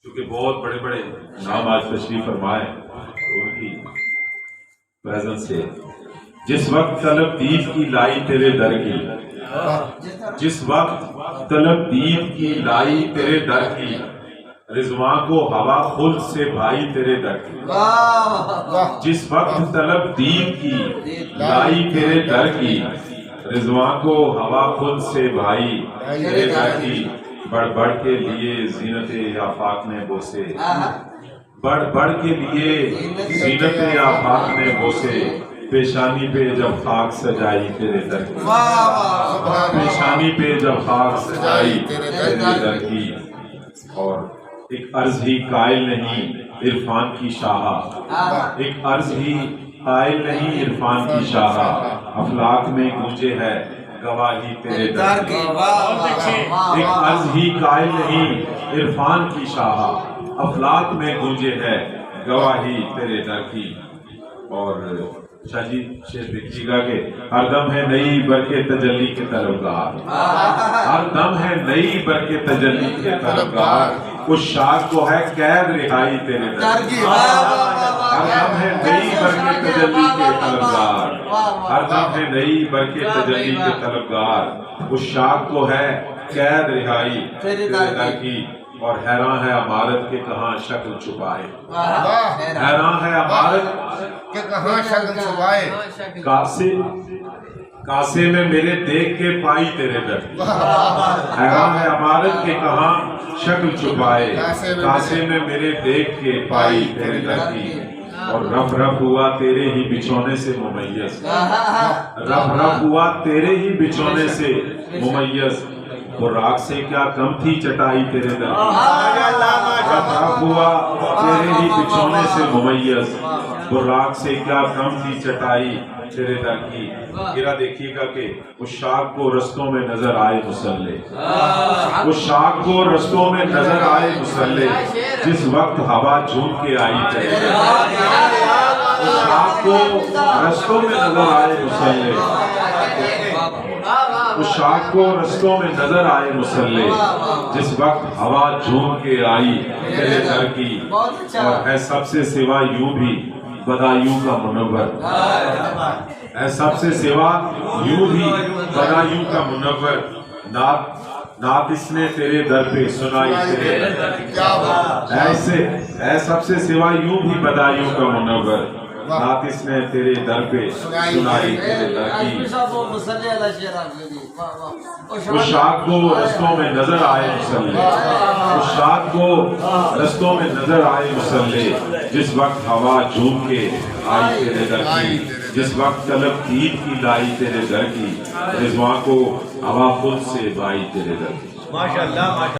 چونکہ بہت بڑے بڑے نام آج تشریف فرمائے ان کی پریزنس سے جس وقت طلب دید کی لائی تیرے در کی، جس وقت طلب دید کی لائی تیرے در کی، رضواں کو ہوا خود سے بھائی تیرے در کی، جس وقت طلب دید کی لائی تیرے در کی، رضواں کو ہوا خود سے بھائی تیرے در کی، بڑھ بڑھ کے لیے زینت آفاق نے بوسے، بڑھ بڑھ کے لیے زینت آفاق نے بوسے، پیشانی پہ جب خاک سجائی تیرے در کی، پیشانی پہ جب خاک سجائی تیرے در کی، اور ایک عرض ہی قائل نہیں عرفان کی شاہا، ایک عرض ہی قائل نہیں عرفان کی شاہا، افلاک میں گونجے ہے گواہی تیرے در کی، ایک عرض ہی قائل نہیں عرفان کی شاہا، افلاک میں گونجے ہے گواہی تیرے در کی۔ اور شاہ جی شعر دیکھیے گا کہ ہر دم ہے نئی برکے تجلی کے طلبگار، ہر دم ہے نئی برکے تجلی کے طلبگار، اس شاخ کو ہے قید رہائی تیرے در کی، ہر دم ہے نئی برکے تجلی کے طلبگار، ہر دم ہے نئی برکے تجلی کے طلبگار، اس شاخ کو ہے قید رہائی تیرے در کی۔ اور حیران ہے عمارت کے کہاں شکل چھپائے، حیران ہے عمارت کہ کہاں شکل چھپائے، کاسے میں میرے دیکھ کے پائی تیرے در کی، حیران ہے عمارت کے کہاں شکل چھپائے، کاسے میں میرے دیکھ کے پائی تیرے در کی۔ اور رف رف ہوا تیرے ہی بچھونے سے ممیز، رف رف ہوا تیرے ہی بچھونے سے ممیز، براق سے کیا کم تھی چٹائی تیرے در کی، رف رف ہوا تیرے ہی بچھونے سے ممیز، براق سے کیا کم تھی چٹائی تیرے در کی۔ گرا دیکھیے گا کہ اس شاخ کو رستوں میں نظر آئے مسلح، اس شاخ کو رستوں میں نظر آئے مسلح، جس وقت ہوا جھوم کے آئی تیرے در کی، اس شاخ کو رستوں میں نظر آئے مسلح، اس شاخ کو رستوں میں نظر آئے مسلح، جس وقت ہوا جھوم کے آئی تیرے در کی۔ اور ہے سب سے سوا یوں بھی بدایوں کا منور، ہے سب سے سوا یوں بھی بدایوں کا منور، نعت اس نے تیرے در پہ سنائی تیرے در کی، ایسے ہے سب سے سوا یوں بھی بدایوں کا منور، نعت اس نے تیرے در پہ سنائی تیرے در کی۔ اس شاخ کو رستوں میں نظر آئے مسلح، اس شاخ کو رستوں میں نظر آئے مسلح، جس وقت ہوا جھوم کے آئی تیرے در کی، جس وقت طلب دید کی لائی تیرے در کی، رضواں کو ہوا خود سے بائی تیرے در کی۔